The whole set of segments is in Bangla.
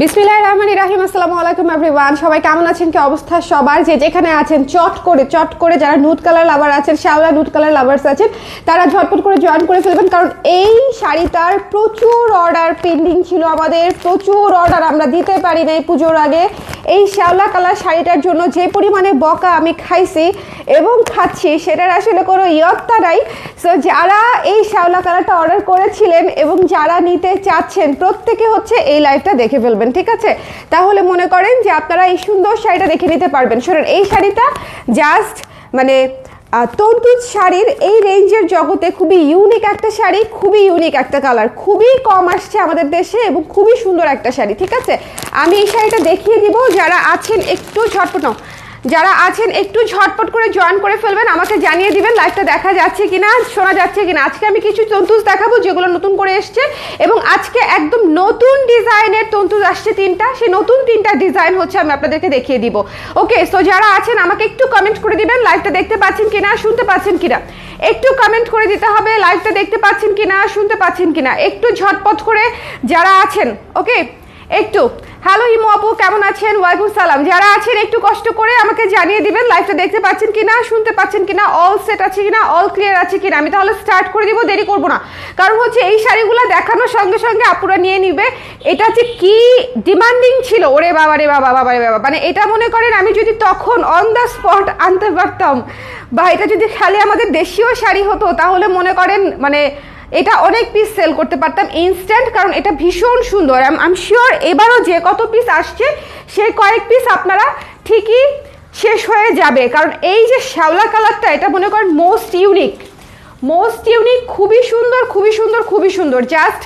বিসমিল্লাহির রহমানির রহিম। আসসালামু আলাইকুম এভরিওয়ান। সবাই কেমন আছেন, কি অবস্থা সবার? যে যেখানে আছেন চট করে যারা নুড কালার লাভার আছেন, শ্যাওলা নুড কালার লাভার্স আছেন, তারা ঝটপট করে জয়েন করে ফেলবেন, কারণ এই শাড়িটার প্রচুর অর্ডার পেন্ডিং ছিল আমাদের, প্রচুর অর্ডার আমরা দিতে পারি নাই পুজোর আগে। এই শ্যাওলা কালার শাড়িটার জন্য যে পরিমাণে বকা আমি খাইছি এবং খাচ্ছি সেটার আসলে কোনো ইয়ত্তা নাই। সো যারা এই শ্যাওলা কালারটা অর্ডার করেছিলেন এবং যারা নিতে চাচ্ছেন, প্রত্যেকে হচ্ছে এই লাইভটা দেখে ফেলবেন, ঠিক আছে? তাহলে মনে করেন যে আপনারা এই সুন্দর শাড়িটা দেখে নিতে পারবেন। শোনেন, এই শাড়িটা জাস্ট মানে তন্তুজ শাড়ির এই রেঞ্জের জগতে খুবই ইউনিক একটা শাড়ি, খুবই ইউনিক একটা কালার, খুবই কম আসছে আমাদের দেশে এবং খুবই সুন্দর একটা শাড়ি, ঠিক আছে? আমি এই শাড়িটা দেখিয়ে দিব। যারা আছেন একটু ঝটপট করে জয়েন করে ফেলবেন, আমাকে জানিয়ে দিবেন লাইভটা দেখা যাচ্ছে কিনা, শোনা যাচ্ছে কিনা। আজকে আমি কিছু তন্তুজ দেখাবো যেগুলো নতুন করে এসছে, এবং আজকে একদম নতুন ডিজাইনের তন্তুজ আসছে তিনটা। সেই নতুন তিনটা ডিজাইন হচ্ছে আমি আপনাদেরকে দেখিয়ে দিব। ওকে, সো যারা আছেন আমাকে একটু কমেন্ট করে দিবেন লাইভটা দেখতে পাচ্ছেন কিনা, শুনতে পাচ্ছেন কিনা। একটু কমেন্ট করে দিতে হবে লাইভটা দেখতে পাচ্ছেন কিনা, শুনতে পাচ্ছেন কিনা। একটু ঝটপট করে যারা আছেন, ওকে, একটু হ্যালো ইমো আপু কেমন আছেন, ওয়ালাইকুম সালাম। যারা আছেন একটু কষ্ট করে আমাকে জানিয়ে দিবেন লাইভটা দেখতে পাচ্ছেন কিনা, শুনতে পাচ্ছেন কিনা, অল সেট আছে কিনা, অল ক্লিয়ার আছে কিনা। আমি তাহলে স্টার্ট করে দিব, দেরি করবো না, কারণ হচ্ছে এই শাড়িগুলো দেখানোর সঙ্গে সঙ্গে আপুরা নিয়ে নিবে। এটা হচ্ছে কি ডিমান্ডিং ছিল, ওরে বাবা রে বাবা, বাবা রে বাবা, মানে এটা মনে করেন আমি যদি তখন অন দ্য স্পট আনতে পারতাম, বা এটা যদি খালি আমাদের দেশীয় শাড়ি হতো, তাহলে মনে করেন মানে এটা অনেক পিস সেল করতে পারতাম ইনস্ট্যান্ট, কারণ এটা ভীষণ সুন্দর। আই এম শিওর এবারও যে কত পিস আসছে সেই কয়েক পিস আপনারা ঠিকই শেষ হয়ে যাবে, কারণ এই যে শ্যাওলা কালারটা, এটা মনে করেন মোস্ট ইউনিক, খুবই সুন্দর, খুবই সুন্দর, খুবই সুন্দর। জাস্ট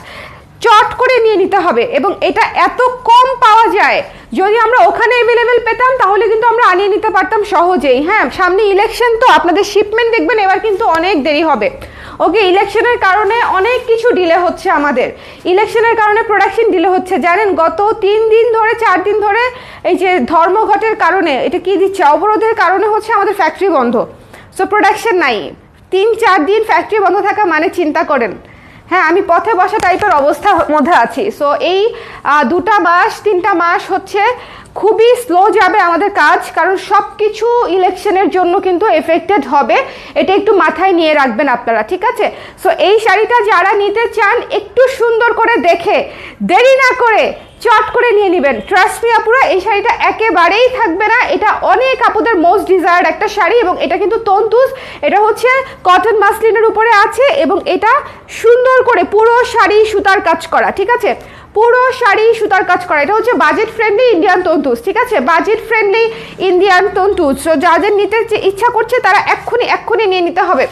চট করে নিয়ে নিতে হবে, এবং এটা এত কম পাওয়া যায়। যদি আমরা ওখানে অ্যাভেলেবেল পেতাম তাহলে কিন্তু আমরা আনিয়ে নিতে পারতাম সহজেই। হ্যাঁ, সামনে ইলেকশন, তো আপনাদের শিপমেন্ট দেখবেন এবার কিন্তু অনেক দেরি হবে। ওকে, ইলেকশনের কারণে অনেক কিছু ডিলে হচ্ছে, আমাদের ইলেকশনের কারণে প্রোডাকশন ডিলে হচ্ছে। জানেন, গত 3 দিন ধরে 4 দিন ধরে এই যে ধর্মঘটের কারণে, এটা কি দিচ্ছে, অবরোধের কারণে হচ্ছে আমাদের ফ্যাক্টরি বন্ধ। সো প্রোডাকশন নাই, 3-4 দিন ফ্যাক্টরি বন্ধ থাকা মানে চিন্তা করেন। হ্যাঁ, আমি পথে বসা টাইপের অবস্থার মধ্যে আছি। সো এই 2-3 মাস হচ্ছে খুবই স্লো যাবে আমাদের কাজ, কারণ সব কিছু ইলেকশনের জন্য কিন্তু এফেক্টেড হবে। এটা একটু মাথায় নিয়ে রাখবেন আপনারা, ঠিক আছে? সো এই শাড়িটা যারা নিতে চান একটু সুন্দর করে দেখে, দেরি না করে চট করে নিয়ে নেবেন। ট্রাস্ট মি আপুরা, এই শাড়িটা একেবারেই থাকবে না। এটা অনেক আপুদের মোস্ট ডিজায়ার্ড একটা শাড়ি, এবং এটা কিন্তু তন্তুজ, এটা হচ্ছে কটন মাসলিনের উপরে আছে, এবং এটা সুন্দর করে পুরো শাড়ি সুতার কাজ করা, ঠিক আছে? পুরো শাড়ি সুতার কাজ করা। এটা হচ্ছে বাজেট ফ্রেন্ডলি ইন্ডিয়ান তন্তুজ, ঠিক আছে? বাজেট ফ্রেন্ডলি ইন্ডিয়ান তন্তুজ। সো যাদের নিতে ইচ্ছা করছে তারা এক্ষুনি নিয়ে নিতে হবে।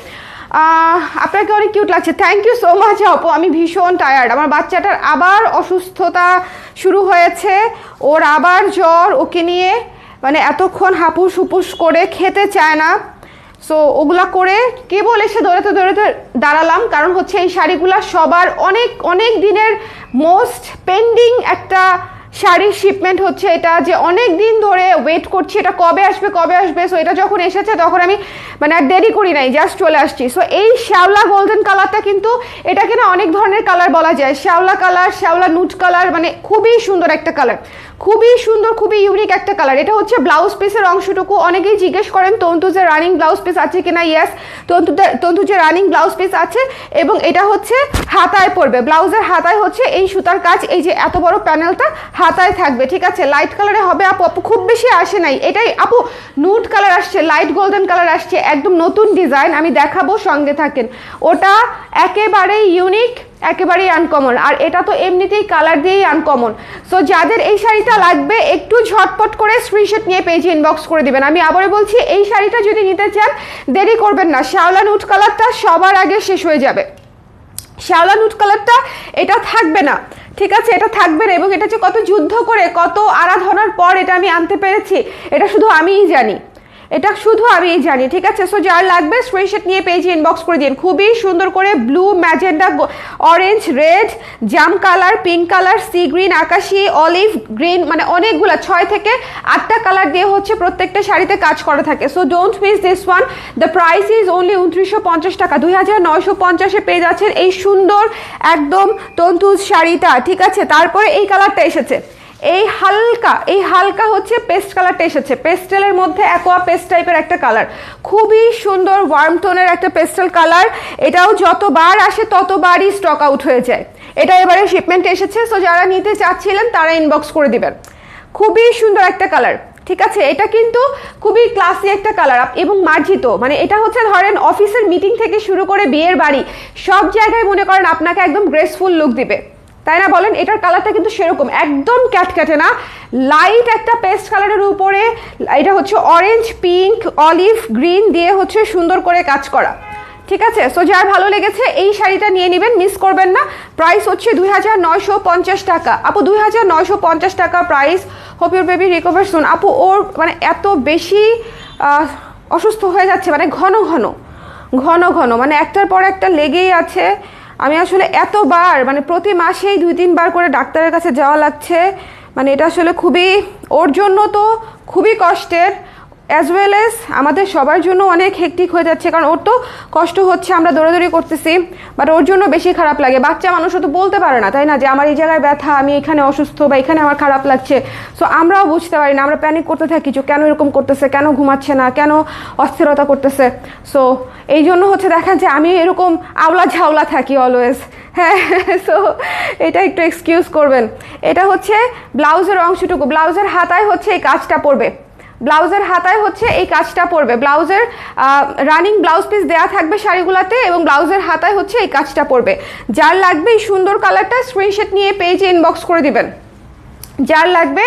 আপনাকে অনেক কিউট লাগছে, থ্যাংক ইউ সো মাচ আপু। আমি ভীষণ টায়ার্ড, আমার বাচ্চাটার আবার অসুস্থতা শুরু হয়েছে, ওর আবার জ্বর, ওকে নিয়ে মানে এতক্ষণ হাপুস হুপুস করে খেতে চায় না। সো ওগুলা করে কেবল এসে দৌড়াতে দাঁড়ালাম, কারণ হচ্ছে এই শাড়িগুলা সবার অনেক দিনের মোস্ট পেন্ডিং একটা শাড়ির শিপমেন্ট হচ্ছে। এটা যে অনেক দিন ধরে ওয়েট করছি, এটা কবে আসবে। সো এটা যখন এসেছে তখন আমি মানে আর দেরি করি নাই, জাস্ট চলে আসছি। সো এই শ্যাওলা গোল্ডেন কালারটা কিন্তু, এটাকে না অনেক ধরনের কালার বলা যায়, শ্যাওলা কালার, শ্যাওলা নুট কালার, মানে খুবই সুন্দর একটা কালার, খুবই সুন্দর, খুবই ইউনিক একটা কালার। এটা হচ্ছে ব্লাউজ পিসের অংশটুকু। অনেকেই জিজ্ঞেস করেন তন্তুজের রানিং ব্লাউজ পিস আছে কিনা। ইয়েস, তন্তুজের রানিং ব্লাউজ পিস আছে, এবং এটা হচ্ছে হাতায় পড়বে, ব্লাউজের হাতায় হচ্ছে এই সুতার কাজ, এই যে এত বড় প্যানেলটা হাতায় থাকবে, ঠিক আছে? লাইট কালারে হবে আপু খুব বেশি আসে নাই, এটাই আপু নুড কালার আসছে, লাইট গোল্ডেন কালার আসছে, একদম নতুন ডিজাইন আমি দেখাবো, সঙ্গে থাকেন। ওটা একেবারেই ইউনিক, একেবারেই আনকমন, আর এটা তো এমনিতেই কালার দিয়েই আনকমন। সো যাদের এই শাড়িটা লাগবে একটু ঝটপট করে স্ক্রিনশট নিয়ে পেজে ইনবক্স করে দিবেন। আমি আবারও বলছি, এই শাড়িটা যদি নিতে চান দেরি করবেন না, শ্যাওলা নুট কালারটা সবার আগে শেষ হয়ে যাবে। শ্যাওলা নুট কালারটা এটা থাকবে না, ঠিক আছে? এটা থাকবে না, এবং এটা হচ্ছে কত যুদ্ধ করে, কত আরাধনার পর এটা আমি আনতে পেরেছি, এটা শুধু আমিই জানি, ঠিক আছে? সো যার লাগবে স্ক্রিনশট নিয়ে পেজে ইনবক্স করে দিন। খুবই সুন্দর করে ব্লু, ম্যাজেন্ডা, অরেঞ্জ, রেড, জাম colour, pink colour, sea green, আকাশি, অলিভ গ্রিন, মানে অনেকগুলা 6 থেকে 8টা কালার দিয়ে হচ্ছে প্রত্যেকটা শাড়িতে কাজ করা থাকে। So don't miss this one. The price is only 2950 টাকা, 2950-এ পেয়ে যাচ্ছেন এই সুন্দর একদম তন্তুজ শাড়িটা, ঠিক আছে? তারপরে এই কালারটা এসেছে, এই হালকা হচ্ছে পেস্ট কালারটা এসেছে, পেস্টেলের মধ্যে অ্যাকোয়া পেস্ট টাইপের একটা কালার, খুবই সুন্দর ওয়ার্ম টোনের একটা পেস্টেল কালার। এটাও যতবার আসে ততবারই স্টক আউট হয়ে যায়। এটা এবারে শিপমেন্টে এসেছে, সো যারা নিতে চাচ্ছিলেন তারা ইনবক্স করে দিবেন। খুবই সুন্দর একটা কালার, ঠিক আছে। এটা কিন্তু খুবই ক্লাসি একটা কালার এবং মার্জিত, মানে এটা হচ্ছে ধরেন অফিসের মিটিং থেকে শুরু করে বিয়ের বাড়ি সব জায়গায় মনে করেন আপনাকে একদম গ্রেসফুল লুক দিবে, তাই না বলেন? এটার কালারটা কিন্তু সেরকম একদম ক্যাটক্যাটে না, লাইট একটা পেস্ট কালারের উপরে এটা হচ্ছে অরেঞ্জ, পিঙ্ক, অলিভ, গ্রিন দিয়ে হচ্ছে সুন্দর করে কাজ করা, ঠিক আছে। সো যার ভালো লেগেছে এই শাড়িটা নিয়ে নেবেন, মিস করবেন না। প্রাইস হচ্ছে 2950 টাকা আপু, 2950 টাকা price. Hope your baby recover soon. আপু ওর মানে এত বেশি অসুস্থ হয়ে যাচ্ছে, মানে ঘন ঘন মানে একটার পর একটা লেগেই আছে। আমি আসলে এতবার মানে প্রতি মাসেই 2-3 বার করে ডাক্তারের কাছে যাওয়া লাগছে, মানে এটা আসলে খুবই ওর জন্য তো খুবই কষ্টের, অ্যাজ ওয়েল এস আমাদের সবার জন্য অনেক হেক্টিক হয়ে যাচ্ছে, কারণ ওর তো কষ্ট হচ্ছে, আমরা দৌড়াদৌড়ি করতেছি, বাট ওর জন্য বেশি খারাপ লাগে। বাচ্চা মানুষও তো বলতে পারে না, তাই না, যে আমার এই জায়গায় ব্যথা, আমি এখানে অসুস্থ বা এখানে আমার খারাপ লাগছে। সো আমরাও বুঝতে পারি না, আমরা প্যানিক করতে থাকি যে কেন এরকম করতেছে, কেন ঘুমাচ্ছে না, কেন অস্থিরতা করতেছে। সো এই জন্য হচ্ছে দেখা যায় আমি এরকম আওলা ঝাওলা থাকি অলওয়েজ, হ্যাঁ। সো এটা একটু এক্সকিউজ করবেন। এটা হচ্ছে ব্লাউজের অংশটুকু, ব্লাউজের হাতায় হচ্ছে এই কাজটা পড়বে, ব্লাউজের হাতায় হচ্ছে এই কাজটা পড়বে, ব্লাউজের রানিং ব্লাউজ পিস দেওয়া থাকবে শাড়িগুলোতে এবং ব্লাউজের হাতায় হচ্ছে এই কাজটা পড়বে। যার লাগবে এই সুন্দর কালারটা স্ক্রিনশট নিয়ে পেজে ইনবক্স করে দিবেন। যার লাগবে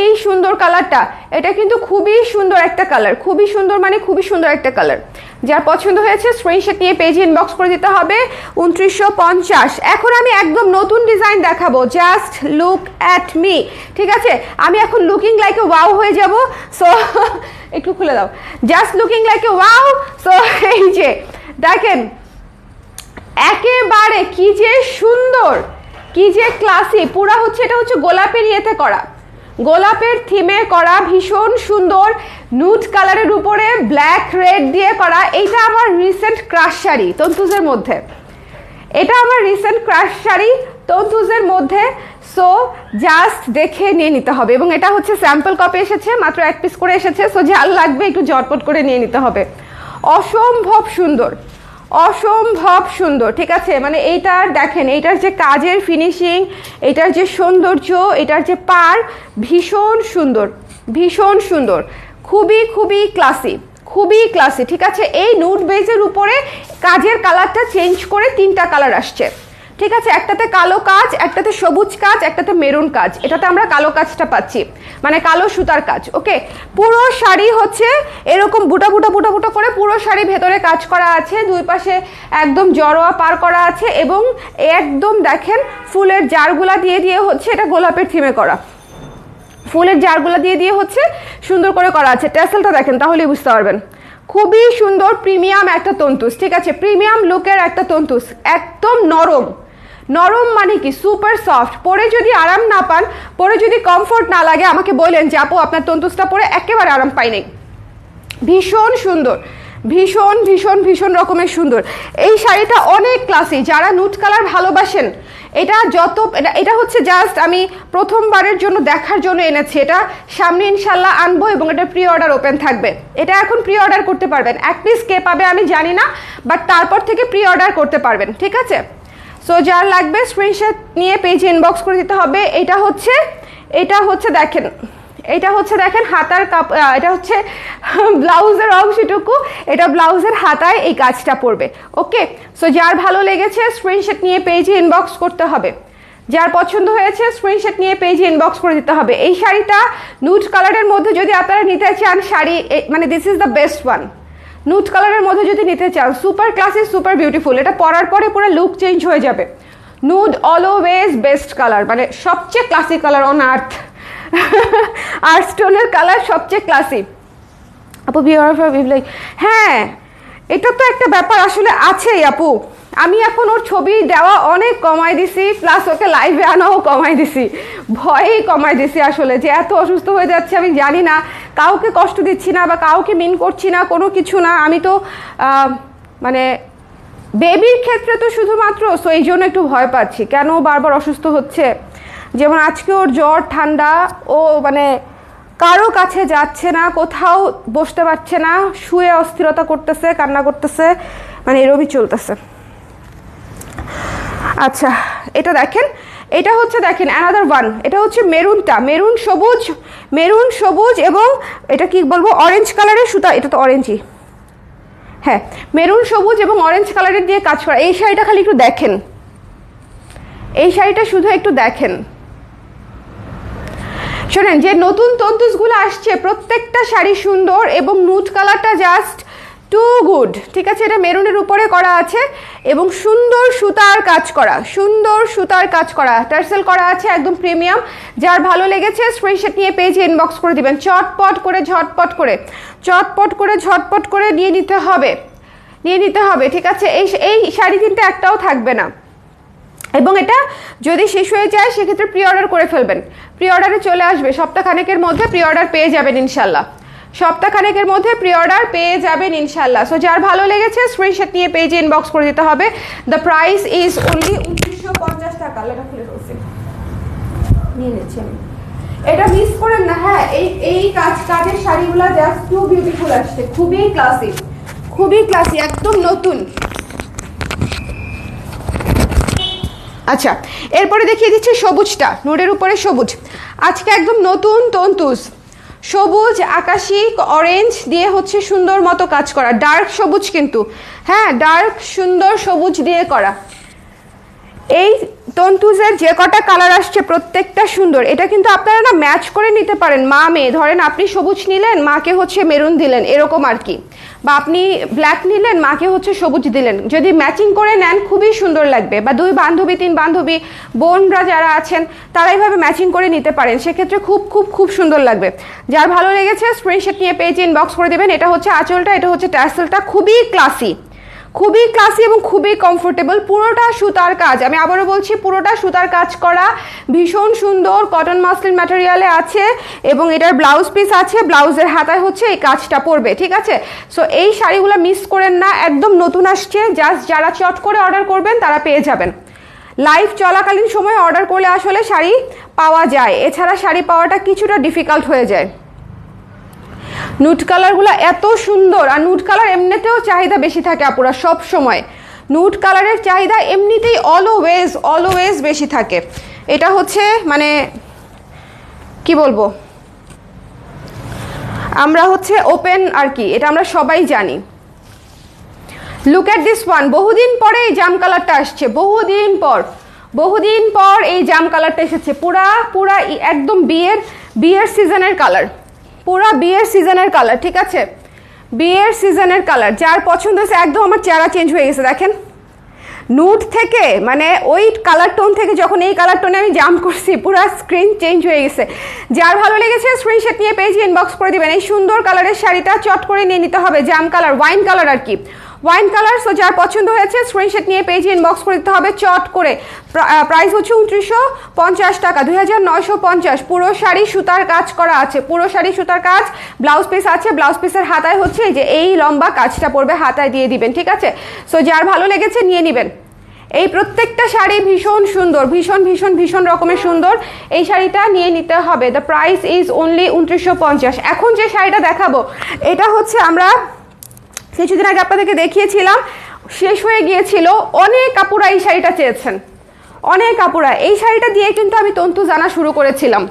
এই সুন্দর কালারটা, এটা কিন্তু খুবই সুন্দর একটা কালার, খুবই সুন্দর মানে খুবই সুন্দর একটা কালার। যার পছন্দ হয়েছে স্ক্রিনশট নিয়ে পেজে ইনবক্স করে দিতে হবে। 2950। এখন আমি একদম নতুন ডিজাইন দেখাবো, জাস্ট লুক অ্যাট মি, ঠিক আছে। আমি এখন লুকিং লাইক এ ওয়াও হয়ে যাব। সো একটু খুলে দাও, just looking like a wow. So এই যে দেখেন একেবারে কি যে সুন্দর, কি যে ক্লাসি, পুরা হচ্ছে এটা হচ্ছে গোলাপের ইয়েতে করা, গোলাপের থিমে করা, ভীষণ সুন্দর নুড কালারের উপরে ব্ল্যাক রেড দিয়ে করা। এইটা আমার রিসেন্ট ক্রাশ শাড়ি তন্তুজের মধ্যে, এটা আমার রিসেন্ট ক্রাশ শাড়ি তন্তুজের মধ্যে। সো জাস্ট দেখে নিয়ে নিতে হবে, এবং এটা হচ্ছে স্যাম্পল কপি এসেছে, মাত্র 1 পিস করে এসেছে। সো যার লাগবে একটু ঝটপট করে নিয়ে নিতে হবে। অসম্ভব সুন্দর, অসম্ভব সুন্দর, ঠিক আছে। মানে এইটার দেখেন, এইটার যে কাজের ফিনিশিং, এটার যে সৌন্দর্য, এটার যে পার, ভীষণ সুন্দর, ভীষণ সুন্দর, খুবই খুবই ক্লাসি, খুবই ক্লাসি, ঠিক আছে। এই নুড বেজের উপরে কাজের কালারটা চেঞ্জ করে 3টা কালার আসছে, ঠিক আছে। একটাতে কালো কাজ, একটাতে সবুজ কাজ, একটাতে মেরুন কাজ। এটাতে আমরা কালো কাজটা পাচ্ছি, মানে কালো সুতার কাজ। ওকে, পুরো শাড়ি হচ্ছে এরকম বুটা বুটা বুটা বুটা করে পুরো শাড়ি ভেতরে কাজ করা আছে, দুই পাশে একদম জড়োয়া পার করা আছে, এবং একদম দেখেন ফুলের জারগুলা দিয়ে দিয়ে হচ্ছে এটা গোলাপের থিমে করা, ফুলের জারগুলা দিয়ে দিয়ে হচ্ছে সুন্দর করে করা আছে। ট্যাসেলটা দেখেন তাহলেই বুঝতে পারবেন, খুবই সুন্দর প্রিমিয়াম একটা তন্তুস, ঠিক আছে, প্রিমিয়াম লুকের একটা তন্তুস, একদম নরম, নরম মানে কি সুপার সফট। পরে যদি আরাম না পান, পরে যদি কমফোর্ট না লাগে আমাকে বলেন যে আপু আপনার তন্তুসটা পরে একেবারে আরাম পাই নাই। ভীষণ সুন্দর, ভীষণ ভীষণ ভীষণ রকমের সুন্দর। এই শাড়িটা অনেক ক্লাসি, যারা নুড কালার ভালোবাসেন, এটা যত এটা হচ্ছে জাস্ট আমি প্রথমবারের জন্য দেখার জন্য এনেছি, এটা সামনে ইনশাল্লাহ আনবো এবং এটা প্রি অর্ডার ওপেন থাকবে। এটা এখন প্রি অর্ডার করতে পারবেন, 1 পিস কে পাবে আমি জানি না, বাট তারপর থেকে প্রি অর্ডার করতে পারবেন, ঠিক আছে। সো যার লাগবে স্ক্রিনশট নিয়ে পেজে ইনবক্স করে দিতে হবে। এটা হচ্ছে দেখেন, এটা হচ্ছে দেখেন হাতার কাপ, এটা হচ্ছে ব্লাউজের অংশটুকু, এটা ব্লাউজের হাতায় এই কাজটা পড়বে। ওকে, সো যার ভালো লেগেছে স্ক্রিনশট নিয়ে পেজে ইনবক্স করতে হবে, যার পছন্দ হয়েছে স্ক্রিনশট নিয়ে পেজে ইনবক্স করে দিতে হবে। এই শাড়িটা নুড কালারের মধ্যে যদি আপনারা নিতে চান শাড়ি, মানে this is the best one. Nude কালারের মধ্যে যদি নিতে চান, সুপার ক্লাসি, সুপার বিউটিফুল, এটা পরার পরে পুরো লুক চেঞ্জ হয়ে যাবে। নুড অলওয়েজ বেস্ট কালার, মানে সবচেয়ে ক্লাসি কালার অন আর্থ। আর্থ স্টোনের কালার সবচেয়ে ক্লাসি। আপু বিউটিফুল, হ্যাঁ এটা তো একটা ব্যাপার আসলে আছেই আপু। আমি এখন ওর ছবি দেওয়া অনেক কমাই দিছি, প্লাস ওকে লাইভে আনাও কমাই দিছি, ভয়েই কমাই দিছি আসলে, যে এত অসুস্থ হয়ে যাচ্ছে। আমি জানি না, কাউকে কষ্ট দিচ্ছি না বা কাউকে মিন করছি না, কোনো কিছু না। আমি তো মানে বেবির ক্ষেত্রে তো শুধুমাত্র, সো এই জন্য একটু ভয় পাচ্ছি, কেন বারবার অসুস্থ হচ্ছে। যেমন আজকে ওর জ্বর ঠান্ডা, ও মানে কারো কাছে যাচ্ছে না, কোথাও বসতে পারছে না, শুয়ে অস্থিরতা করতেছে, কান্না করতেছে, মানে এরকমই চলতেছে। আচ্ছা এটা দেখেন, এটা হচ্ছে দেখেন অ্যানাদার ওয়ান, এটা হচ্ছে মেরুনটা, মেরুন সবুজ এবং এটা কি বলবো অরেঞ্জ কালারের সুতা, এটা তো অরেঞ্জই, হ্যাঁ মেরুন সবুজ এবং অরেঞ্জ কালারের দিয়ে কাজ করা। এই শাড়িটা খালি একটু দেখেন, এই শাড়িটা শুধু একটু দেখেন। শোনেন, যে নতুন তন্তুসগুলো আসছে প্রত্যেকটা শাড়ি সুন্দর এবং নুড কালারটা জাস্ট টু গুড, ঠিক আছে। এটা মেরুনের উপরে করা আছে এবং সুন্দর সুতার কাজ করা, সুন্দর সুতার কাজ করা, টার্সেল করা আছে একদম প্রিমিয়াম। যার ভালো লেগেছে স্ক্রিনশট নিয়ে পেজে ইনবক্স করে দিবেন, চটপট করে ঝটপট করে চটপট করে ঝটপট করে নিয়ে নিতে হবে, নিয়ে নিতে হবে, ঠিক আছে। এই শাড়ি তিনটা একটাও থাকবে না, এবং এটা যদি শেষ হয়ে যায় সেক্ষেত্রে প্রি অর্ডার করে ফেলবেন, প্রি অর্ডারে চলে আসবে সপ্তাহখানেকের মধ্যে, প্রি অর্ডার পেয়ে যাবেন ইনশাল্লাহ, সপ্তাহখানেকের মধ্যে প্রি অর্ডার পেয়ে যাবেন ইনশাল্লাহ। সো যার ভালো লেগেছে স্ক্রিনশট নিয়ে পেজে ইনবক্স করে দিতে হবে। দ্য প্রাইস ইজ অনলি 2950 টাকা। এটা খুলে ফেলছি, নিয়ে নিচ্ছি আমি, এটা মিস করেন না। হ্যাঁ এই কাজের শাড়িগুলো জাস্ট টু বিউটিফুল আসছে, খুবই ক্লাসি, খুবই ক্লাসি, একদম নতুন। আচ্ছা এরপরে দেখিয়ে দিচ্ছি সবুজটা, নুডের উপরে সবুজ, আজকে একদম নতুন তন্তুস, সবুজ আকাশি অরেঞ্জ দিয়ে হচ্ছে সুন্দর মতো কাজ করা, ডার্ক সবুজ কিন্তু, হ্যাঁ ডার্ক সুন্দর সবুজ দিয়ে করা। এই তন্তুজের যে কটা কালার আসছে প্রত্যেকটা সুন্দর। এটা কিন্তু আপনারা না ম্যাচ করে নিতে পারেন, মা মেয়ে, ধরেন আপনি সবুজ নিলেন মাকে হচ্ছে মেরুন দিলেন এরকম আর কি, বা আপনি ব্ল্যাক নিলেন মাকে হচ্ছে সবুজ দিলেন, যদি ম্যাচিং করে নেন খুবই সুন্দর লাগবে। বা দুই বান্ধবী তিন বান্ধবী বোনরা যারা আছেন তারা এইভাবে ম্যাচিং করে নিতে পারেন, সেক্ষেত্রে খুব খুব খুব সুন্দর লাগবে। যার ভালো লেগেছে স্ক্রিনশট নিয়ে পেজে ইনবক্স করে দেবেন। এটা হচ্ছে আঁচলটা, এটা হচ্ছে ট্যাসেলটা, খুবই ক্লাসি, খুবই ক্লাসি এবং খুবই কমফোর্টেবল। পুরোটা সুতার কাজ, আমি আবারও বলছি পুরোটা সুতার কাজ করা, ভীষণ সুন্দর কটন মাসলিন ম্যাটেরিয়ালে আছে এবং এটার ব্লাউজ পিস আছে, ব্লাউজের হাতায় হচ্ছে এই কাজটা পড়বে, ঠিক আছে। সো এই শাড়িগুলো মিস করেন না, একদম নতুন আসছে, জাস্ট যারা চট করে অর্ডার করবেন তারা পেয়ে যাবেন। লাইভ চলাকালীন সময় অর্ডার করলে আসলে শাড়ি পাওয়া যায়, এছাড়া শাড়ি পাওয়াটা কিছুটা ডিফিকাল্ট হয়ে যায়। নুড কালারগুলো এত সুন্দর, আর নুড কালার এমনিতেও চাহিদা বেশি থাকে আপুরা, সব সময় নুড কালারের চাহিদা এমনিতেই অলওয়েজ বেশি থাকে। এটা হচ্ছে মানে কি বলবো, আমরা হচ্ছে ওপেন আর কি, এটা আমরা সবাই জানি। লুক এট দিস ওয়ান, বহুদিন পরে এই জাম কালারটা আসছে, বহুদিন পর এই জাম কালারটা এসেছে, পুরা একদম বিয়ের সিজনের কালার, পুরা বিয়ের সিজনের কালার, ঠিক আছে, বিয়ের সিজনের কালার। যার পছন্দ হয়েছে, একদম আমার চেহারা চেঞ্জ হয়ে গেছে দেখেন, নুড থেকে মানে ওই কালার টোন থেকে যখন এই কালার টোনে আমি জাম্প করছি পুরো স্ক্রিন চেঞ্জ হয়ে গেছে। যার ভালো লেগেছে স্ক্রিনশট নিয়ে পেজে ইনবক্স করে দিবেন। এই সুন্দর কালারের শাড়িটা চট করে নিয়ে নিতে হবে, জাম কালার, ওয়াইন কালার আর কি, ওয়াইন কালার। সো যার পছন্দ হয়েছে স্ক্রিনশট নিয়ে পেজে ইনবক্স করে দিতে হবে চট করে। প্রাইস হচ্ছে 2950 টাকা, 2950। পুরো শাড়ি সুতার কাজ করা আছে, পুরো শাড়ি সুতার কাজ, ব্লাউজ পিস আছে, ব্লাউজ পিসের হাতায় হচ্ছে এই যে এই লম্বা কাজটা পড়বে, হাতায় দিয়ে দিবেন, ঠিক আছে। সো যার ভালো লেগেছে নিয়ে নেবেন। এই প্রত্যেকটা শাড়ি ভীষণ সুন্দর, ভীষণ রকমের সুন্দর, এই শাড়িটা নিয়ে নিতে হবে। The price is only 2950। এখন যে শাড়িটা দেখাবো এটা হচ্ছে আমরা কিছুদিন আগে আপনাদেরকে দেখিয়েছিলাম, শেষ হয়ে গিয়েছিল, অনেক আপুরা এই শাড়িটা চেয়েছেন, অনেক আপুরা। এই শাড়িটা দিয়ে কিন্তু আমি তন্তু জানা শুরু করেছিলাম,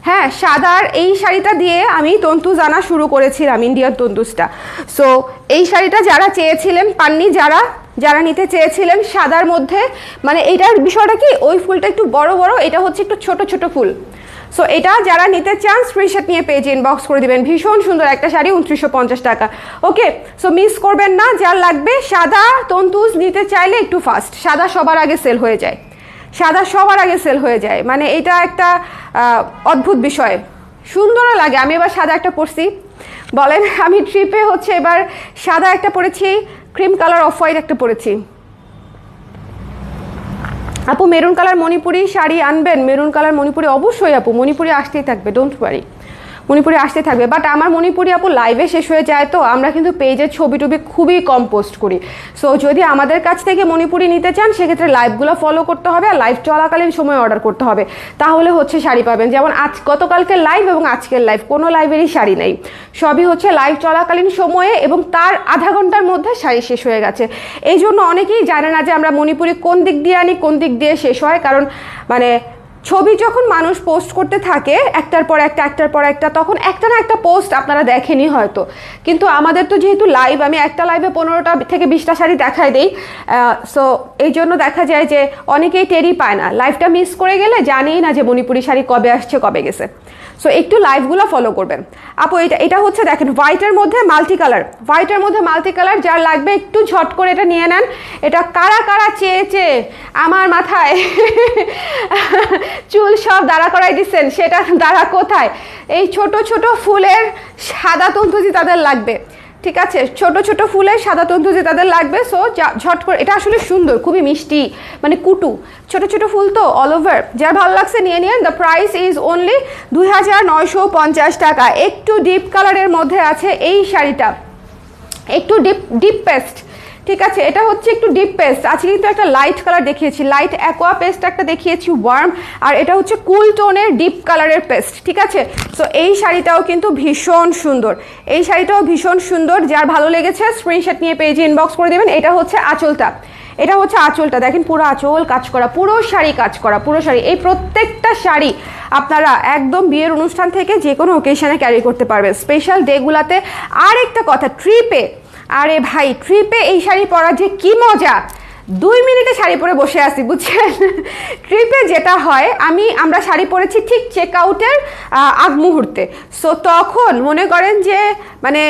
হ্যাঁ সাদার এই শাড়িটা দিয়ে আমি তন্তু জানা শুরু করেছিলাম, ইন্ডিয়ান তন্তুসটা। সো এই শাড়িটা যারা চেয়েছিলেন পাননি, যারা নিতে চেয়েছিলেন সাদার মধ্যে, মানে এইটার বিষয়টা কি, ওই ফুলটা একটু বড়, এটা হচ্ছে একটু ছোট ফুল। সো এটা যারা নিতে চান স্ক্রিনশট নিয়ে পেজে ইনবক্স করে দিবেন। ভীষণ সুন্দর একটা শাড়ি, 2950 টাকা। ওকে, সো মিস করবেন না, যার লাগবে সাদা তন্তুস নিতে চাইলে একটু ফাস্ট, সাদা সবার আগে সেল হয়ে যায়, মানে এটা একটা অদ্ভুত বিষয়, সুন্দরও লাগে। আমি এবার সাদা একটা পরছি, বলেন, আমি ট্রিপে হচ্ছে এবার সাদা একটা পরেছি, ক্রিম কালার অফ হোয়াইট একটা পরেছি। আপু মেরুন কালার মণিপুরি শাড়ি আনবেন? মেরুন কালার মণিপুরি অবশ্যই আপু, মণিপুরি আসতেই থাকবে, ডোন্ট ওয়ারি। মণিপুরি আসতে থাকবে। বাট আমার মণিপুরি আপু লাইভে শেষ হয়ে যায়, তো আমরা কিন্তু পেজের ছবি টবি খুবই কম পোস্ট করি। সো যদি আমাদের কাছ থেকে মণিপুরি নিতে চান সেক্ষেত্রে লাইভগুলো ফলো করতে হবে, আর লাইভ চলাকালীন সময় অর্ডার করতে হবে, তাহলে হচ্ছে শাড়ি পাবেন। যেমন গতকালকের লাইভ এবং আজকের লাইভ কোনো লাইভেরই শাড়ি নেই, সবই হচ্ছে লাইভ চলাকালীন সময়ে এবং তার আধা ঘন্টার মধ্যে শাড়ি শেষ হয়ে গেছে। এই জন্য অনেকেই জানে না যে আমরা মণিপুরি কোন দিক দিয়ে আনি, কোন দিক দিয়ে শেষ হয়। কারণ মানে ছবি যখন মানুষ পোস্ট করতে থাকে একটার পর একটা, তখন একটা না একটা পোস্ট আপনারা দেখেনি হয়তো, কিন্তু আমাদের তো যেহেতু লাইভ, আমি একটা লাইভে 15টা থেকে 20টা শাড়ি দেখাই দিই। সো এই জন্য দেখা যায় যে অনেকেই টেরই পায় না, লাইভটা মিস করে গেলে জানেই না যে মণিপুরি শাড়ি কবে আসছে কবে গেছে। সো একটু লাইভগুলো ফলো করবেন আপু। এটা হচ্ছে দেখেন হোয়াইটের মধ্যে মাল্টি কালার, যার লাগবে একটু ঝট করে এটা নিয়ে নেন। এটা কারা কারা চেয়েছে আমার মাথায় চুল সব দাঁড়া করাই দিচ্ছেন, সেটা দাঁড়া কোথায়? এই ছোট ছোট ফুলের সাদা তন্তুজি তাদের লাগবে, ঠিক আছে? ছোট ছোট ফুলের সাদা তন্তুজি তাদের লাগবে। সো ঝট করে, এটা আসলে সুন্দর, খুবই মিষ্টি, মানে কুটু ছোট ছোট ফুল তো অল ওভার। যার ভালো লাগছে নিয়ে নিন। দ্য প্রাইস ইজ অনলি 2950 টাকা। একটু ডিপ কালারের মধ্যে আছে এই শাড়িটা, একটু ডিপ পেস্ট, ঠিক আছে? এটা হচ্ছে একটু ডিপ পেস্ট। আজকে কিন্তু একটা লাইট কালার দেখিয়েছি, লাইট অ্যাকোয়া পেস্ট একটা দেখিয়েছি ওয়ার্ম, আর এটা হচ্ছে কুল টোনের ডিপ কালারের পেস্ট, ঠিক আছে? সো এই শাড়িটাও কিন্তু ভীষণ সুন্দর, যার ভালো লেগেছে স্ক্রিনশট নিয়ে পেজে ইনবক্স করে দেবেন। এটা হচ্ছে আঁচলটা, দেখেন পুরো আঁচল কাজ করা, পুরো শাড়ি কাজ করা, পুরো শাড়ি। এই প্রত্যেকটা শাড়ি আপনারা একদম বিয়ের অনুষ্ঠান থেকে যে কোনো ওকেশনে ক্যারি করতে পারবেন, স্পেশাল ডেগুলাতে। আর একটা কথা, ট্রিপে, আরে ভাই ট্রিপে এই শাড়ি পরা যে কি মজা, 2 মিনিটে শাড়ি পরে বসে আসি, বুঝছেন? ট্রিপে যেটা হয়, আমরা শাড়ি পরেছি ঠিক চেক আউটের আগ মুহূর্তে। সো তখন মনে করেন যে মানে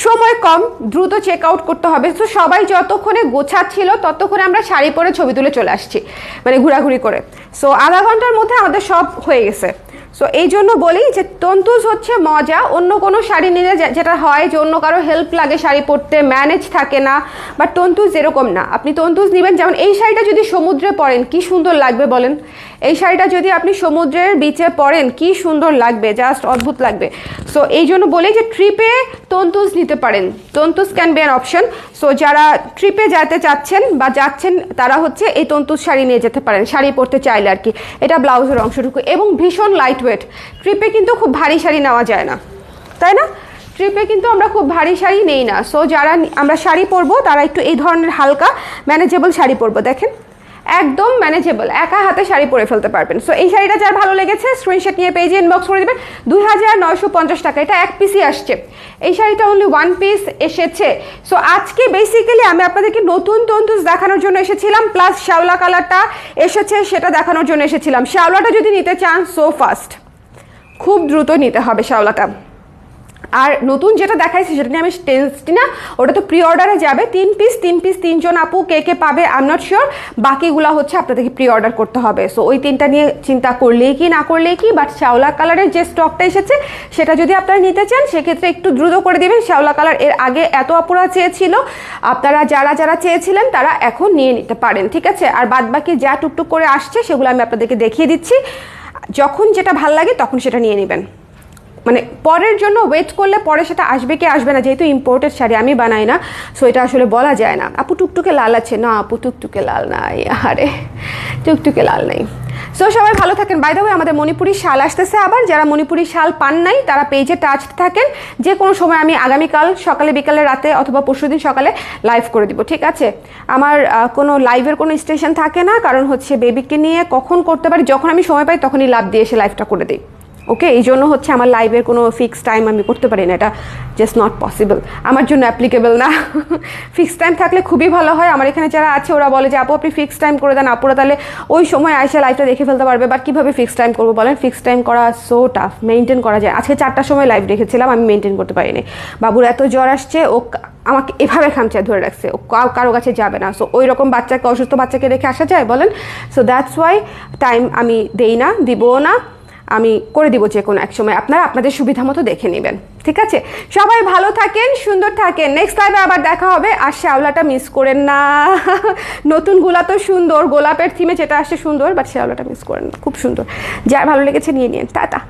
সময় কম, দ্রুত চেক আউট করতে হবে। তো সবাই যতক্ষণে গোছাচ্ছিল ততক্ষণে আমরা শাড়ি পরে ছবি তুলে চলে আসছি, মানে ঘোরাঘুরি করে। সো আধা ঘন্টার মধ্যে আমাদের সব হয়ে গেছে। সো এই জন্য বলি যে তন্তুজ হচ্ছে মজা। অন্য কোনো শাড়ি নিলে যেটা হয় যে অন্য কারো হেল্প লাগে শাড়ি পরতে, ম্যানেজ থাকে না, বাট তন্তুজ এরকম না। আপনি তন্তুজ নেবেন, যেমন এই শাড়িটা যদি সমুদ্রে পরেন কি সুন্দর লাগবে বলেন? এই শাড়িটা যদি আপনি সমুদ্রের বিচে পরেন কি সুন্দর লাগবে, জাস্ট অদ্ভুত লাগবে। সো এই জন্য বলি যে ট্রিপে তন্তুজ নিতে পারেন, তন্তুজ can be an option. So যারা ট্রিপে যেতে চাচ্ছেন বা যাচ্ছেন তারা হচ্ছে এই তন্তুজ শাড়ি নিয়ে যেতে পারেন, শাড়ি পরতে চাইলে আর কি। এটা ব্লাউজের অংশটুকু এবং ভীষণ লাইট ওয়েট। ট্রিপে কিন্তু খুব ভারী শাড়ি নেওয়া যায় না, তাই না? ট্রিপে কিন্তু আমরা খুব ভারী শাড়ি নেই না। সো যারা আমরা শাড়ি পরবো তারা একটু এই ধরনের হালকা ম্যানেজেবল শাড়ি পরবো। দেখেন একদম ম্যানেজেবল, একা হাতে শাড়ি পরে ফেলতে পারবেন। সো এই শাড়িটা যার ভালো লেগেছে স্ক্রিনশট নিয়ে পেজে ইনবক্স করে দেবেন। 2950 টাকা, এটা এক পিসই আসছে। এই শাড়িটা অনলি 1 পিস এসেছে। সো আজকে বেসিক্যালি আমি আপনাদেরকে নতুন তন্তুজ দেখানোর জন্য এসেছিলাম, প্লাস শ্যাওলা কালারটা এসেছে সেটা দেখানোর জন্য এসেছিলাম। শ্যাওলাটা যদি নিতে চান সো ফাস্ট, খুব দ্রুত নিতে হবে শ্যাওলাটা। আর নতুন যেটা দেখাইছি সেটা নিয়ে আমি টেন্সটি না, ওটা তো প্রি অর্ডারে যাবে। 3 পিস 3জন আপু কে পাবে আই এম নট শিওর, বাকিগুলো হচ্ছে আপনাদেরকে প্রি অর্ডার করতে হবে। সো ওই 3টা নিয়ে চিন্তা করলেই কি না করলেই কি, বাট শ্যাওলা কালারের যে স্টকটা এসেছে সেটা যদি আপনারা নিতে চান সেক্ষেত্রে একটু দ্রুত করে দেবেন। শ্যাওলা কালার এর আগে এত আপুরা চেয়েছিল, আপনারা যারা চেয়েছিলেন তারা এখন নিয়ে নিতে পারেন, ঠিক আছে? আর বাদ বাকি যা টুকটুক করে আসছে সেগুলো আমি আপনাদেরকে দেখিয়ে দিচ্ছি, যখন যেটা ভাল লাগে তখন সেটা নিয়ে নেবেন। মানে পরের জন্য ওয়েট করলে পরে সেটা আসবে কি আসবে না, যেহেতু ইম্পোর্টেড শাড়ি আমি বানাই না, সো এটা আসলে বলা যায় না। আপু টুকটুকে লাল আছে না, আপু টুকটুকে লাল নাই, আরে টুকটুকে লাল নাই। সো সবাই ভালো থাকেন। বাই দ্য ওয়ে আমাদের মণিপুরি শাল আসতেছে আবার, যারা মণিপুরি শাল পান নাই তারা পেজে টাচ থাকেন, যে কোনো সময় আমি আগামীকাল সকালে বিকালে রাতে অথবা পরশুদিন সকালে লাইভ করে দিব, ঠিক আছে? আমার কোনো লাইভের কোনো স্টেশন থাকে না, কারণ হচ্ছে বেবিকে নিয়ে কখন করতে পারি, যখন আমি সময় পাই তখনই লাভ দিয়ে এসে লাইভটা করে দিই। ওকে, এই জন্য হচ্ছে আমার লাইভের কোনো ফিক্সড টাইম আমি করতে পারি না, এটা জাস্ট নট পসিবল, আমার জন্য অ্যাপ্লিকেবল না। ফিক্সড টাইম থাকলে খুবই ভালো হয়। আমার এখানে যারা আছে ওরা বলে যে আপু আপনি ফিক্সড টাইম করে দেন, আপুরা তাহলে ওই সময় এসে লাইভটা দেখে ফেলতে পারবে। বাট কীভাবে ফিক্সড টাইম করবো বলেন? ফিক্সড টাইম করা সো টাফ, মেনটেন করা যায়। আজকে 4টার সময় লাইভ রেখেছিলাম, আমি মেনটেন করতে পারিনি। বাবুর এত জ্বর আসছে, ও আমাকে এভাবে খামচায় ধরে রাখছে, ও কারো কাছে যাবে না। সো ওই রকম বাচ্চাকে, অসুস্থ বাচ্চাকে রেখে আসা যায় বলেন? সো দ্যাটস ওয়াই টাইম আমি দেই না, দিবও না, আমি করে দিব যে কোনো এক সময়, আপনারা আপনাদের সুবিধা মতো দেখে নেবেন, ঠিক আছে? সবাই ভালো থাকেন, সুন্দর থাকেন। নেক্সট লাইভে আবার দেখা হবে। আর শ্যাওলাটা মিস করেন না, নতুনগুলা তো সুন্দর, গোলাপের থিমে যেটা আসছে সুন্দর, বাট শ্যাওলাটা মিস করেন না, খুব সুন্দর। যার ভালো লেগেছে নিয়ে নিন। টাটা।